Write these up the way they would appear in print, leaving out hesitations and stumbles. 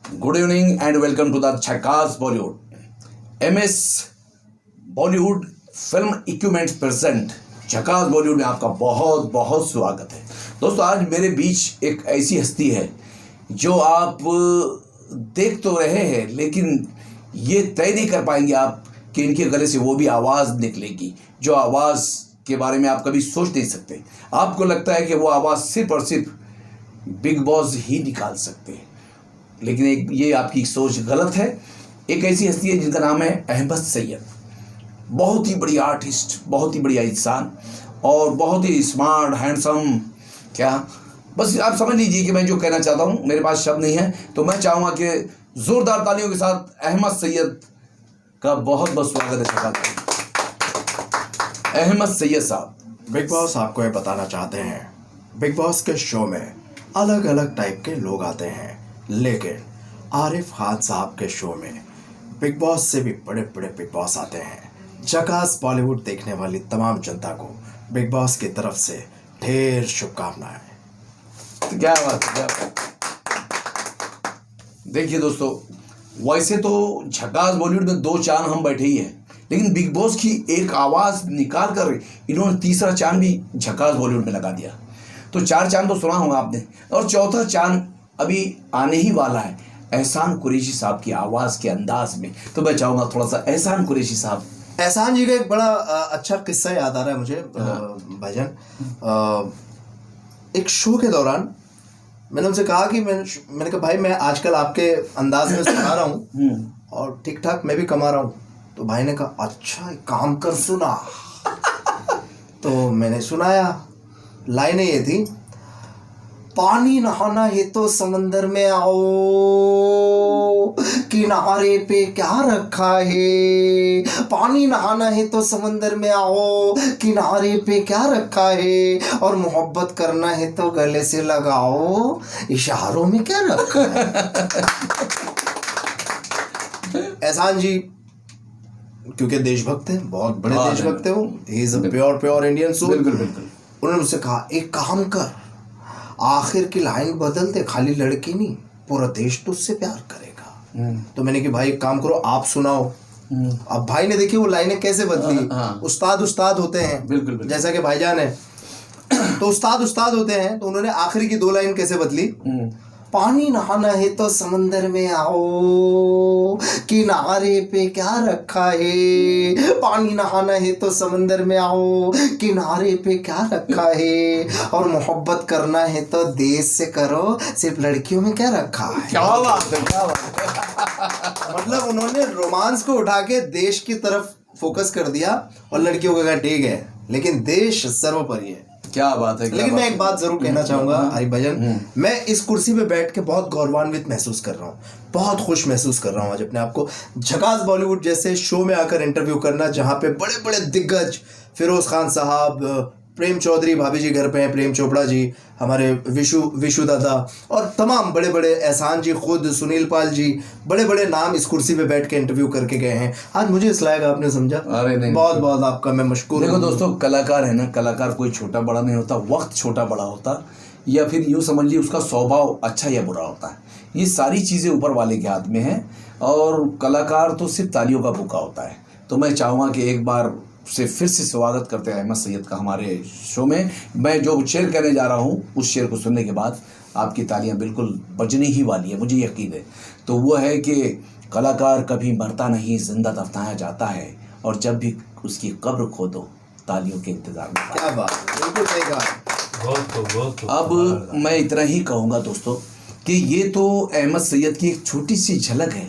Good evening and welcome to the Jhakaas Bollywood. MS Bollywood film equipments present Jhakaas Bollywood में आपका बहुत बहुत स्वागत है। दोस्तों, आज मेरे बीच एक ऐसी हस्ती है जो आप देख तो रहे हैं, लेकिन ये तय नहीं कर पाएंगे आप कि इनके गले से वो भी आवाज़ निकलेगी जो आवाज़ के बारे में आप कभी सोच नहीं सकते। आपको लगता है कि वो आवाज़ सिर्फ और सिर्फ बिग बॉस ही निकाल सकते हैं, लेकिन ये आपकी सोच गलत है। एक ऐसी हस्ती है जिनका नाम है अहमद सैयद। बहुत ही बढ़िया आर्टिस्ट, बहुत ही बढ़िया इंसान और बहुत ही स्मार्ट हैंडसम। क्या बस आप समझ लीजिए कि मैं जो कहना चाहता हूँ, मेरे पास शब्द नहीं है, तो मैं चाहूँगा कि ज़ोरदार तालियों के साथ अहमद सैयद का बहुत बहुत स्वागत है। अहमद सैयद साहब, बिग बॉस आपको ये बताना चाहते हैं, बिग बॉस के शो में अलग अलग टाइप के लोग आते हैं, लेकिन आरिफ खान साहब के शो में बिग बॉस से भी बड़े बड़े बिग बॉस आते हैं। झकास बॉलीवुड देखने वाली तमाम जनता को बिग बॉस की तरफ से ढेर शुभकामनाएं। तो क्या बात है, क्या बात। देखिए दोस्तों, वैसे तो झकास बॉलीवुड में 2 चांद हम बैठे ही हैं, लेकिन बिग बॉस की एक आवाज़ निकाल कर इन्होंने तीसरा चांद भी झकास बॉलीवुड में लगा दिया। तो 4 चांद तो सुना होगा आपने, और चौथा चांद अभी आने ही वाला है एहसान कुरैशी साहब की आवाज़ के अंदाज में। तो मैं चाहूँगा थोड़ा सा एहसान कुरैशी साहब। एहसान जी का एक बड़ा अच्छा किस्सा याद आ रहा है मुझे। भाईजान, एक शो के दौरान मैंने उनसे कहा कि मैंने कहा भाई, मैं आजकल आपके अंदाज में सुना रहा हूँ और ठीक ठाक मैं भी कमा रहा हूँ। तो भाई ने कहा अच्छा एक काम कर, सुना। तो मैंने सुनाया। लाइनें ये थी, पानी नहाना है तो समंदर में आओ, किनारे पे क्या रखा है। पानी नहाना है तो समंदर में आओ, किनारे पे क्या रखा है। और मोहब्बत करना है तो गले से लगाओ, इशारों में क्या रखा है। एहसान जी क्योंकि देशभक्त है, बहुत बड़े देशभक्त है वो, he is a pure Indian soul. बिल्कुल बिल्कुल। उन्होंने मुझसे कहा एक काम कर, आखिर की लाइन बदल दे, खाली लड़की नहीं पूरा देश तो उससे प्यार करेगा। तो मैंने कि भाई एक काम करो, आप सुनाओ। अब भाई ने देखिए वो लाइनें कैसे बदली। उस्ताद होते हैं, बिल्कुल जैसा कि भाईजान है, तो उस्ताद होते हैं। तो उन्होंने आखिरी की 2 लाइन कैसे बदली, पानी नहाना है तो समंदर में आओ, किनारे पे क्या रखा है। पानी नहाना है तो समंदर में आओ, किनारे पे क्या रखा है। और मोहब्बत करना है तो देश से करो, सिर्फ लड़कियों में क्या रखा है। क्या बात है, क्या बात है। मतलब उन्होंने रोमांस को उठा के देश की तरफ फोकस कर दिया और लड़कियों का ठीक है, लेकिन देश सर्वोपरि है। क्या बात है। लेकिन मैं एक बात जरूर कहना चाहूंगा आरिफ भाईजान, मैं इस कुर्सी पे बैठ के बहुत गौरवान्वित महसूस कर रहा हूँ, बहुत खुश महसूस कर रहा हूँ आज अपने आप को। झकास बॉलीवुड जैसे शो में आकर इंटरव्यू करना, जहाँ पे बड़े बड़े दिग्गज फिरोज खान साहब, प्रेम चौधरी भाभी जी घर पे हैं, प्रेम चोपड़ा जी, हमारे विशु दादा और तमाम बड़े बड़े, एहसान जी खुद, सुनील पाल जी, बड़े बड़े नाम इस कुर्सी पे बैठ के इंटरव्यू करके गए हैं। आज मुझे इस लायक आपने समझा। अरे नहीं, बहुत बहुत आपका मैं मशकूर। देखो दोस्तों, कलाकार है ना, कलाकार कोई छोटा बड़ा नहीं होता, वक्त छोटा बड़ा होता, या फिर यूँ समझ लीजिए उसका स्वभाव अच्छा या बुरा होता है। ये सारी चीज़ें ऊपर वाले के हाथ में हैं, और कलाकार तो सिर्फ तालियों का भूखा होता है। तो मैं चाहूँगा कि एक बार से फिर से स्वागत करते हैं अहमद सैयद का हमारे शो में। मैं जो शेर करने जा रहा हूँ, उस शेर को सुनने के बाद आपकी तालियां बिल्कुल बजनी ही वाली है, मुझे यकीन है। तो वो है कि कलाकार कभी मरता नहीं, जिंदा दफनाया जाता है, और जब भी उसकी कब्र खोदो तालियों के इंतजार में। क्या बात, बिल्कुल सही कहा। अब मैं इतना ही कहूँगा दोस्तों कि ये तो अहमद सैयद की एक छोटी सी झलक है।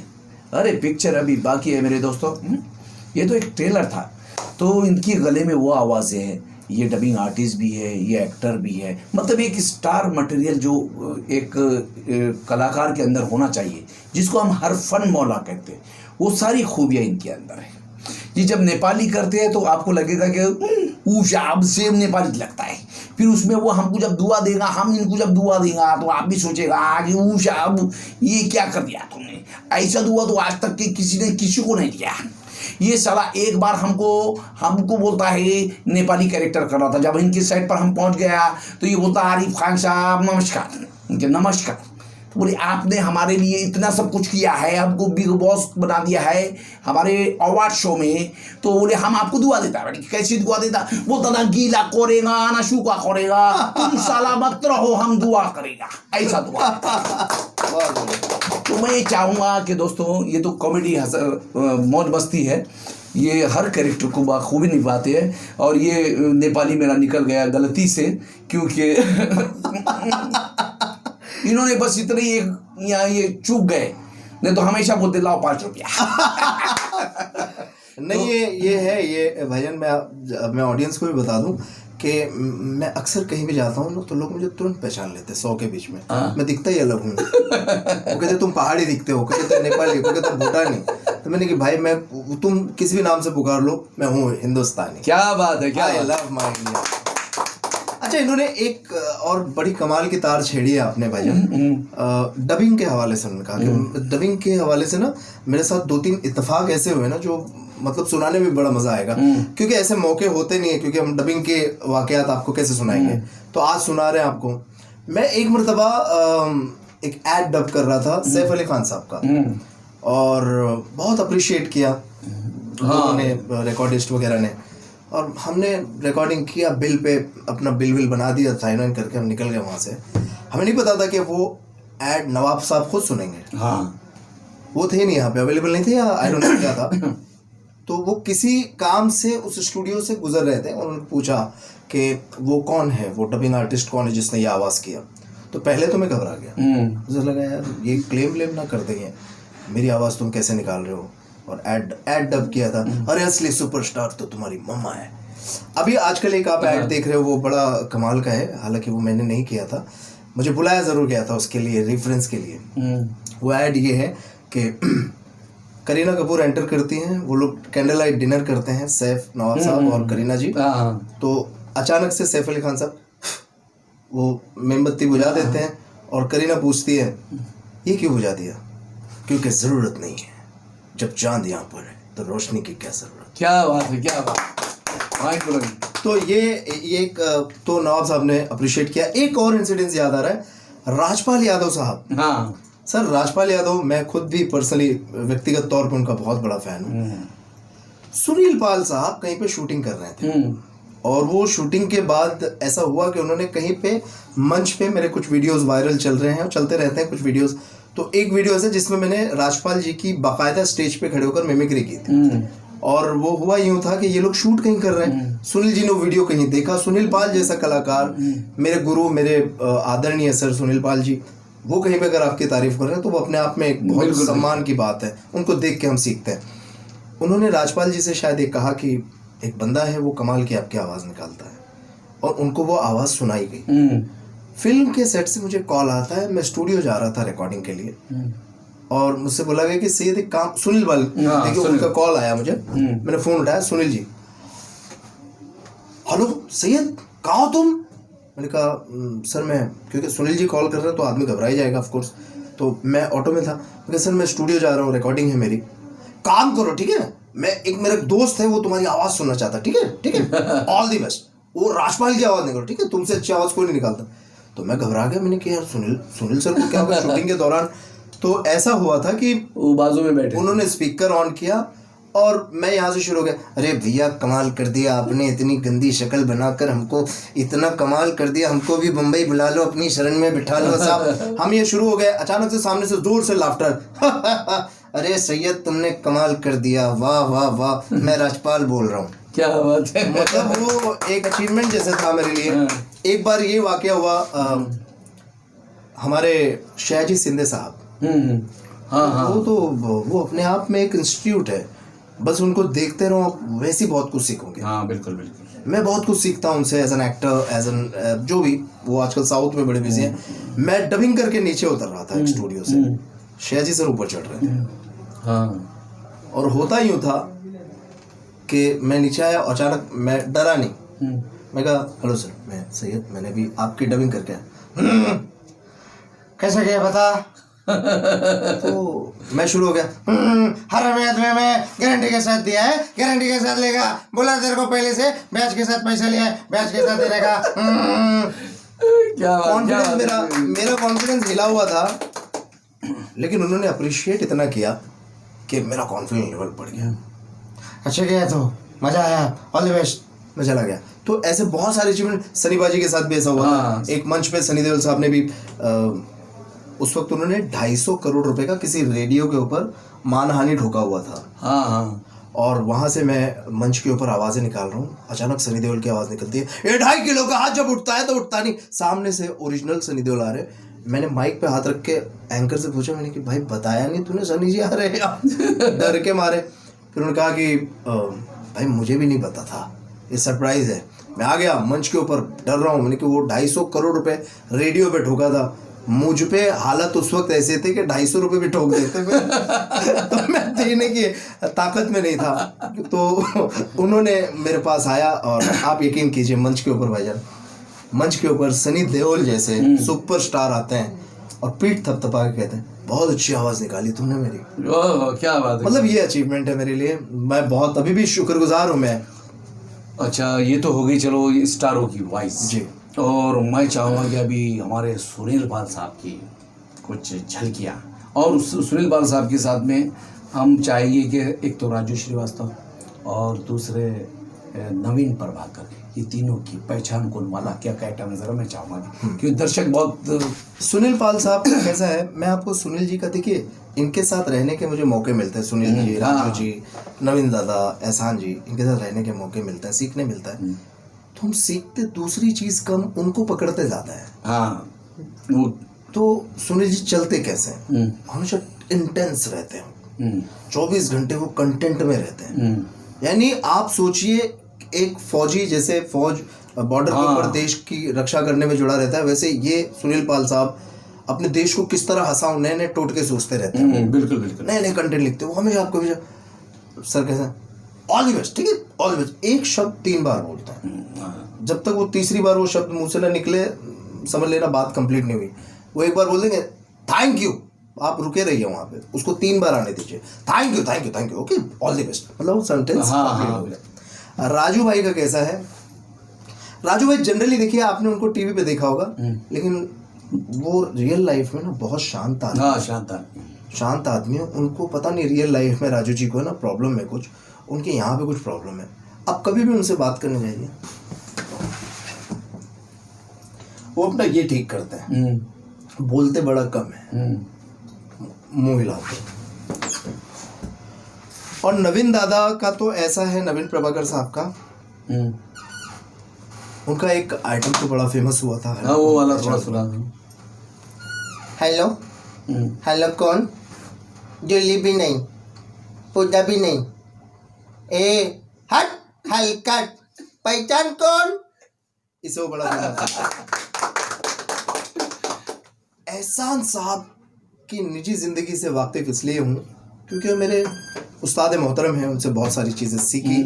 अरे पिक्चर अभी बाकी है मेरे दोस्तों। ये तो एक ट्रेलर था, तो इनकी गले में वो आवाज़ें हैं। ये डबिंग आर्टिस्ट भी है, ये एक्टर भी है, मतलब एक स्टार मटेरियल जो एक कलाकार के अंदर होना चाहिए, जिसको हम हर फन मौला कहते हैं, वो सारी खूबियाँ इनके अंदर है। ये जब नेपाली करते हैं तो आपको लगेगा कि ऊशाब सेम नेपाली लगता है, फिर उसमें वो हमको जब दुआ देगा, हम इनको जब दुआ देगा, तो आप भी सोचेगा कि ऊशाब ये क्या कर दिया तुमने, ऐसा दुआ तो आज तक के किसी ने किसी को नहीं दिया। ये साला एक बार हमको बोलता है नेपाली कैरेक्टर कर रहा था, जब इनकी साइड पर हम पहुंच गया तो ये बोलता आरिफ खान साहब नमस्कार, नमस्कार। तो बोले आपने हमारे लिए इतना सब कुछ किया है, हमको बिग बॉस बना दिया है हमारे अवार्ड शो में, तो बोले हम आपको दुआ देता। मैंने कैसी दुआ देता? बोलता था गीला करेगा ना शुका करेगा, तुम सलामत रहो हम दुआ करेगा, ऐसा दुआ। तो मैं चाहूँगा कि दोस्तों ये तो कॉमेडी मौज मस्ती है, ये हर कैरेक्टर को बखूबी निभाते हैं। और ये नेपाली मेरा निकल गया गलती से, क्योंकि इन्होंने बस इतने ही यहाँ ये चूक गए, नहीं तो हमेशा बोलते लाओ 5 रुपया। नहीं ये भजन मैं ऑडियंस को भी बता दूं कि मैं अक्सर कहीं भी जाता हूँ ना तो लोग मुझे तुरंत पहचान लेते हैं 100 के बीच में। मैं दिखता ही अलग हूँ। वो कहते तुम पहाड़ी दिखते हो, कहते नेपाली, कहते तुम भूटानी। तो मैंने कि भाई मैं तुम किसी भी नाम से पुकार लो, मैं हूँ हिंदुस्तानी। क्या बात है, क्या आई लव माय इंडिया। अच्छा, इन्होंने एक और बड़ी कमाल की तार छेड़ी है आपने भजन, डबिंग के हवाले से। उन्होंने कहा कि डबिंग के हवाले से ना मेरे साथ 2-3 इत्तेफाक ऐसे हुए ना जो मतलब सुनाने में बड़ा मजा आएगा, क्योंकि ऐसे मौके होते नहीं है, क्योंकि हम डबिंग के वाकयात आपको कैसे सुनाएंगे। तो आज सुना रहे हैं आपको। मैं एक मरतबा एक एड डब कर रहा था सैफ अली खान साहब का, और बहुत अप्रिशिएट किया लोगों ने, रिकॉर्डिस्ट वगैरह ने, और हमने रिकॉर्डिंग किया, बिल पे अपना बिल बना दिया, साइन वाइन करके हम निकल गए वहाँ से। हमें नहीं पता था कि वो एड नवाब साहब खुद सुनेंगे। हाँ, वो थे नहीं यहाँ पे, अवेलेबल नहीं थे, या आई डोंट नो क्या था। तो वो किसी काम से उस स्टूडियो से गुजर रहे थे और उन्होंने पूछा कि वो कौन है, वो डबिंग आर्टिस्ट कौन है जिसने ये आवाज़ किया। तो पहले तो मैं घबरा गया, मुझे लगा यार ये क्लेम ना कर देंगे, मेरी आवाज़ तुम कैसे निकाल रहे हो। और एड डब किया था, अरे असली सुपरस्टार तो तुम्हारी मम्मा है। अभी आजकल एक आप ऐड देख रहे हो, वो बड़ा कमाल का है, हालांकि वो मैंने नहीं किया था, मुझे बुलाया ज़रूर गया था उसके लिए, रेफरेंस के लिए। वो ऐड ये है कि करीना कपूर एंटर करती हैं, वो लोग कैंडल लाइट डिनर करते हैं, सैफ नवाब साहब और करीना जी। तो अचानक से सैफ अली खान साहब वो मोमबत्ती बुझा देते हैं, और करीना पूछती है ये क्यों बुझा दिया? क्योंकि ज़रूरत नहीं है, जब चांद यहाँ पर है तो रोशनी की क्या ज़रूरत। क्या बात है, क्या बात। तो ये एक तो नवाब साहब ने अप्रिशिएट किया। एक और इंसिडेंस याद आ रहा है, राजपाल यादव साहब। हाँ सर, राजपाल यादव, मैं खुद भी पर्सनली व्यक्तिगत तौर पर उनका बहुत बड़ा फैन हूँ। सुनील पाल साहब कहीं पे शूटिंग कर रहे थे, और वो शूटिंग के बाद ऐसा हुआ कि उन्होंने कहीं पे मंच पे, मेरे कुछ वीडियोस वायरल चल रहे हैं और चलते रहते हैं कुछ वीडियोस, तो एक वीडियो है जिसमें मैंने राजपाल जी की बाकायदा स्टेज पे खड़े होकर मिमिक्री की थी। और वो हुआ यूं था कि ये लोग शूट कहीं कर रहे हैं, सुनील जी ने वो वीडियो कहीं देखा, सुनील पाल जैसा कलाकार, मेरे गुरु, मेरे आदरणीय सर सुनील पाल जी, वो कहीं पे अगर आपकी तारीफ कर रहे हैं तो वो अपने आप में एक बहुत सम्मान की बात है, उनको देख के हम सीखते हैं। उन्होंने राजपाल जी से शायद एक कहा कि एक बंदा है वो कमाल की आपकी आवाज़ निकालता है, और उनको वो आवाज़ सुनाई गई। फिल्म के सेट से मुझे कॉल आता है, मैं स्टूडियो जा रहा था रिकॉर्डिंग के लिए, और मुझसे बोला गया कि सैयद एक काम, सुनील पाल, देखिए उनका कॉल आया मुझे, मैंने फ़ोन उठाया, सुनील जी, हेलो सैयद कहाँ हो तुम? मैंने कहा सर मैं, क्योंकि सुनील जी कॉल कर रहे हैं तो आदमी घबरा ही जाएगा ऑफ कोर्स, तो मैं ऑटो में था। मैं सर मैं स्टूडियो जा रहा हूँ, रिकॉर्डिंग है मेरी, काम करो ठीक है, मैं एक मेरा दोस्त है वो तुम्हारी आवाज़ सुनना चाहता, ठीक है ठीक है, ऑल दी बेस्ट, वो राजपाल की आवाज़ निकालो ठीक है, तुमसे अच्छी आवाज़ कोई नहीं निकालता। तो मैं घबरा गया, मैंने कहा यार सुनील सर को क्या होगा शूटिंग के दौरान। तो ऐसा हुआ था कि वो बाजू में बैठे, उन्होंने स्पीकर ऑन किया और मैं यहाँ से शुरू हो गया, अरे भैया कमाल कर दिया आपने, इतनी गंदी शक्ल बनाकर हमको इतना कमाल कर दिया, हमको भी मुंबई बुला लो, अपनी शरण में बिठा लो साहब। हम ये शुरू हो गए, अचानक से सामने से जोर से लाफ्टर। अरे सैयद तुमने कमाल कर दिया, वाह वाह वाह, मैं राजपाल बोल रहा हूँ। क्या बात है। मतलब वो एक अचीवमेंट जैसे था मेरे लिए। एक बार ये वाकया हुआ, हमारे शहजी सिंधे साहब, वो अपने आप में एक इंस्टीट्यूट है, बस उनको देखते रहो आप वैसे ही बहुत कुछ सीखोगे। हाँ बिल्कुल बिल्कुल, मैं बहुत कुछ सीखता हूँ उनसे, as an actor, as an जो भी, वो आजकल साउथ में बड़े बिजी हैं। मैं डबिंग करके नीचे उतर रहा था एक स्टूडियो से, शहजी सर ऊपर चढ़ रहे थे। हाँ, और होता यूँ था कि मैं नीचे आया, अचानक मैं डरा नहीं, मैं कहा हेलो सर, मैं सैयद, मैंने भी आपकी डबिंग करके आया। कैसा गया बता। तो मैं शुरू हो गया, हर हमें मैं गारंटी के साथ दिया है, गारंटी के साथ लेगा, बोला तेरे को पहले से, ब्याज के साथ पैसा लिया है, ब्याज के साथ देने का। क्या कॉन्फिडेंस, मेरा कॉन्फिडेंस हिला हुआ था लेकिन उन्होंने अप्रिशिएट इतना किया कि मेरा कॉन्फिडेंस लेवल बढ़ गया। अच्छा गया तो मजा आया, ऑल द बेस्ट। मैं चला गया। तो ऐसे बहुत सारे अचीवमेंट, सनी बाजी के साथ भी ऐसा हुआ हाँ। था। एक मंच पे सनी देओल साहब ने भी उस वक्त उन्होंने 250 करोड़ रुपए का किसी रेडियो के ऊपर मानहानि ठोका हुआ था। हाँ हाँ। और वहां से मैं मंच के ऊपर आवाजें निकाल रहा हूँ, अचानक सनी देओल की आवाज निकलती है, ये 2.5 किलो का हाथ जब उठता है तो उठता नहीं। सामने से ओरिजिनल सनी देओल आ रहे। मैंने माइक पे हाथ रख के एंकर से पूछा, मैंने कि भाई बताया नहीं तूने सनी जी आ रहे हैं? डर के मारे। फिर उन्होंने कहा कि भाई मुझे भी नहीं पता था, ये सरप्राइज है। मैं आ गया मंच के ऊपर, डर रहा हूँ। मैंने कि वो 250 करोड़ रुपए रेडियो पे ठोका था। मुझ पे हालत उस वक्त ऐसे थे कि 250 रुपये भी ठोक देते तो मैं देने की ताकत में नहीं था। तो उन्होंने मेरे पास आया और आप यकीन कीजिए मंच के ऊपर भाईजान, मंच के ऊपर सनी देओल जैसे सुपरस्टार आते हैं और पीठ थपथपा के कहते हैं, बहुत अच्छी आवाज़ निकाली तुमने मेरी। ओह क्या बात है। मतलब ये अचीवमेंट है मेरे लिए, मैं बहुत अभी भी शुक्रगुजार हूँ मैं। अच्छा ये तो हो गई चलो स्टारों की वॉइस जी। और मैं चाहूँगा कि अभी हमारे सुनील बाल साहब की कुछ झलकियाँ, और सुनील बाल साहब के साथ में हम चाहेंगे कि एक तो राजू श्रीवास्तव और दूसरे नवीन प्रभाकर, ये तीनों की पहचान कौन वाला क्या कहता है ज़रा मैं चाहूँगा क्योंकि दर्शक बहुत। सुनील पाल साहब का कैसा है, मैं आपको सुनील जी का देखिए, इनके साथ रहने के मुझे मौके मिलते हैं। सुनील जी, राजू जी, नवीन दादा, एहसान जी, इनके साथ रहने के मौके मिलते हैं, सीखने मिलता है। तो हम सीखते दूसरी चीज़ कम, उनको पकड़ते ज़्यादा है। हाँ वो तो सुनील जी चलते कैसे हैं, हमेशा इंटेंस रहते हैं, 24 घंटे वो कंटेंट में रहते हैं। यानी आप सोचिए एक फौजी जैसे फौज बॉर्डर के ऊपर देश की रक्षा करने में जुड़ा रहता है, वैसे ये सुनील पाल साहब अपने देश को किस तरह हंसाऊं, नए नए टोटके सोचते रहते हैं। बिल्कुल बिल्कुल। नए नए कंटेंट लिखते हो, हमेशा आपको सर कैसे ऑल द बेस्ट, ठीक है ऑल द बेस्ट, एक शब्द 3 बार बोलता है। जब तक वो तीसरी बार वो शब्द मुंह से ना निकले, समझ लेना बात कंप्लीट नहीं हुई। वो एक बार बोल देंगे थैंक यू, आप रुके रहिए वहां पे, उसको 3 बार आने दीजिए, thank you thank you thank you, okay all the best, मतलब वो सेंटेंस कंप्लीट हो गया। राजू भाई का कैसा है, राजू भाई जनरली देखिए आपने उनको टीवी पे देखा होगा, लेकिन वो रियल लाइफ में ना बहुत शांत आदमी। हाँ शांत आदमी है। उनको पता नहीं रियल लाइफ में राजू जी को है ना प्रॉब्लम है कुछ, उनके यहाँ पे कुछ प्रॉब्लम है। आप कभी भी उनसे बात करने जाइए, वो अपना ये ठीक करते हैं, बोलते बड़ा कम है, मुंह हिलाते। और नवीन दादा का तो ऐसा है, नवीन प्रभाकर साहब का, उनका एक आइटम तो बड़ा फेमस हुआ था। हाँ वो वाला थोड़ा सुना। हेलो हेलो कौन, जली भी नहीं, पूजा भी नहीं, ए हट हल्का, पहचान कौन, इसे वो बड़ा फेमस था। एहसान साहब की निजी जिंदगी से वाकिफ इसलिए हूँ क्योंकि मेरे उस्ताद मोहतरम हैं, उनसे बहुत सारी चीज़ें सीखी।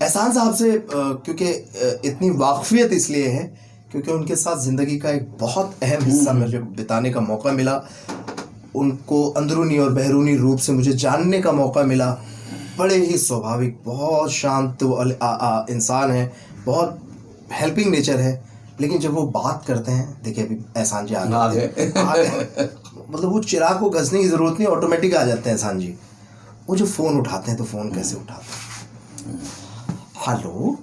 एहसान साहब से क्योंकि इतनी वाकफियत इसलिए है क्योंकि उनके साथ ज़िंदगी का एक बहुत अहम हिस्सा मुझे बिताने का मौका मिला, उनको अंदरूनी और बहरूनी रूप से मुझे जानने का मौका मिला। बड़े ही स्वाभाविक, बहुत शांत इंसान है, बहुत हेल्पिंग नेचर है, लेकिन जब वो बात करते हैं, देखिए अभी एहसान जी आ गए मतलब वो चिराग को घसने की ज़रूरत नहीं, ऑटोमेटिक आ जाते हैं एहसान जी। वो जो फ़ोन उठाते हैं तो फ़ोन कैसे उठाते हैं, हेलो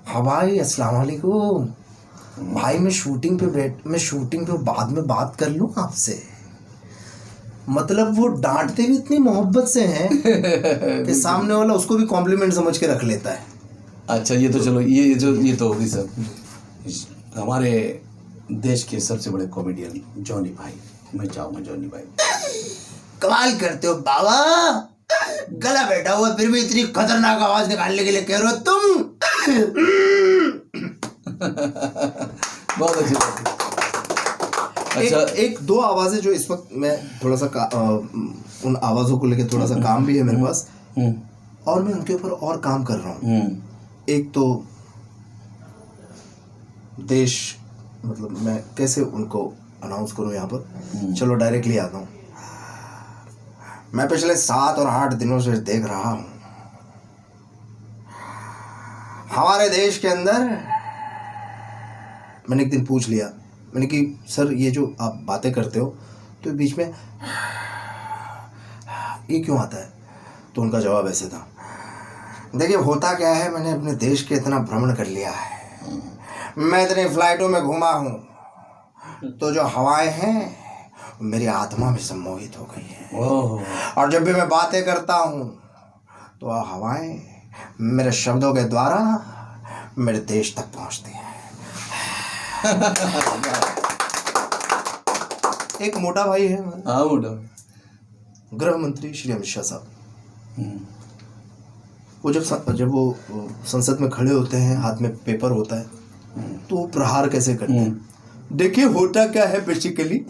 हाँ भाई अस्सलाम वालेकुम भाई, मैं शूटिंग पे बाद में बात कर लूँ आपसे। मतलब वो डांटते भी इतनी मोहब्बत से हैं कि सामने वाला उसको भी कॉम्प्लीमेंट समझ के रख लेता है। अच्छा ये तो चलो ये तो होगी सर, हमारे देश के सबसे बड़े कॉमेडियन जॉनी भाई, मैं चाहूँगा जॉनी भाई। कमाल करते हो बाबा, गला बैठा हुआ फिर भी इतनी खतरनाक आवाज निकालने के लिए कह रहे हो तुम। बहुत अच्छी बात। अच्छा एक दो आवाजें जो इस वक्त मैं थोड़ा सा उन आवाजों को लेके थोड़ा सा काम भी है मेरे पास, और मैं उनके ऊपर और काम कर रहा हूँ। एक तो देश, मतलब मैं कैसे उनको अनाउंस करूँ यहाँ पर, चलो डायरेक्टली आता हूँ। मैं पिछले 7 और 8 दिनों से देख रहा हूँ हमारे देश के अंदर मैंने एक दिन पूछ लिया, मैंने कि सर ये जो आप बातें करते हो तो बीच में ये क्यों आता है? तो उनका जवाब ऐसे था, देखिए होता क्या है, मैंने अपने देश के इतना भ्रमण कर लिया है, मैं इतनी फ्लाइटों में घुमा हूँ, तो जो हवाएं हैं मेरी आत्मा में सम्मोहित हो गई है। और जब भी मैं बातें करता हूँ तो वह हवाएं मेरे शब्दों के द्वारा मेरे देश तक पहुँचती हैं। एक मोटा भाई है, हाँ मोटा, गृह मंत्री श्री अमित शाह साहब, वो जब वो संसद में खड़े होते हैं, हाथ में पेपर होता है, तो वो प्रहार कैसे करते हैं? देखिए होता क्या है, बेसिकली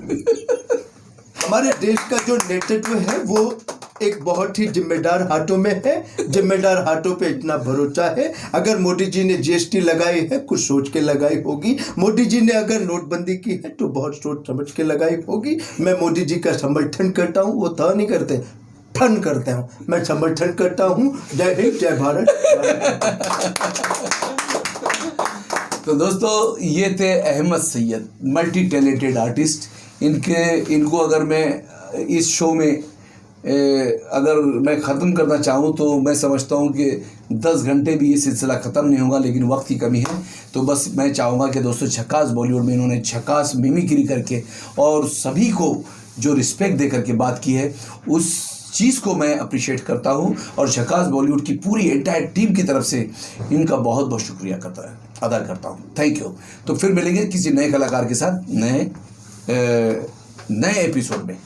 हमारे देश का जो नेतृत्व है वो एक बहुत ही जिम्मेदार हाथों में है। जिम्मेदार हाथों पे इतना भरोसा है, अगर मोदी जी ने जीएसटी लगाई है कुछ सोच के लगाई होगी, मोदी जी ने अगर नोटबंदी की है तो बहुत सोच समझ के लगाई होगी। मैं मोदी जी का समर्थन करता हूँ, वो था नहीं करते, ठन करते हूँ, मैं समर्थन करता हूँ। जय हिंद, जय भारत। तो दोस्तों ये थे Ahmed Syed, multi talented artist. इनको अगर मैं इस शो में अगर मैं ख़त्म करना चाहूँ तो मैं समझता हूँ कि 10 घंटे भी ये सिलसिला ख़त्म नहीं होगा, लेकिन वक्त की कमी है। तो बस मैं चाहूँगा कि दोस्तों झकास बॉलीवुड में इन्होंने झकास मिमिक्री करके और सभी को जो रिस्पेक्ट दे करके बात की है, उस चीज़ को मैं अप्रिशिएट करता हूँ और झकास बॉलीवुड की पूरी एंटायर टीम की तरफ से इनका बहुत बहुत शुक्रिया अदा करता हूँ। Thank you. तो फिर मिलेंगे किसी नए कलाकार के साथ नए एपिसोड में।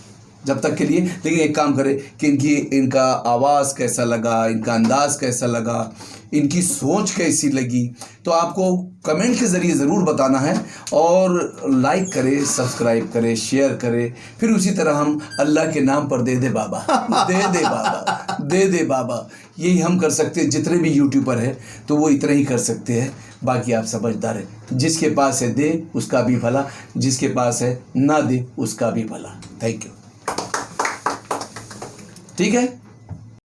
जब तक के लिए लेकिन एक काम करें कि इनका आवाज़ कैसा लगा, इनका अंदाज़ कैसा लगा, इनकी सोच कैसी लगी, तो आपको कमेंट के ज़रिए ज़रूर बताना है। और लाइक करें, सब्सक्राइब करें, शेयर करें। फिर उसी तरह हम अल्लाह के नाम पर दे दे बाबा, दे दे बाबा, दे दे बाबा, यही हम कर सकते हैं। जितने भी यूट्यूबर हैं तो वो इतना ही कर सकते हैं, बाकी आप समझदार हैं। जिसके पास है दे उसका भी भला, जिसके पास है ना दे उसका भी भला। Thank you. ठीक है।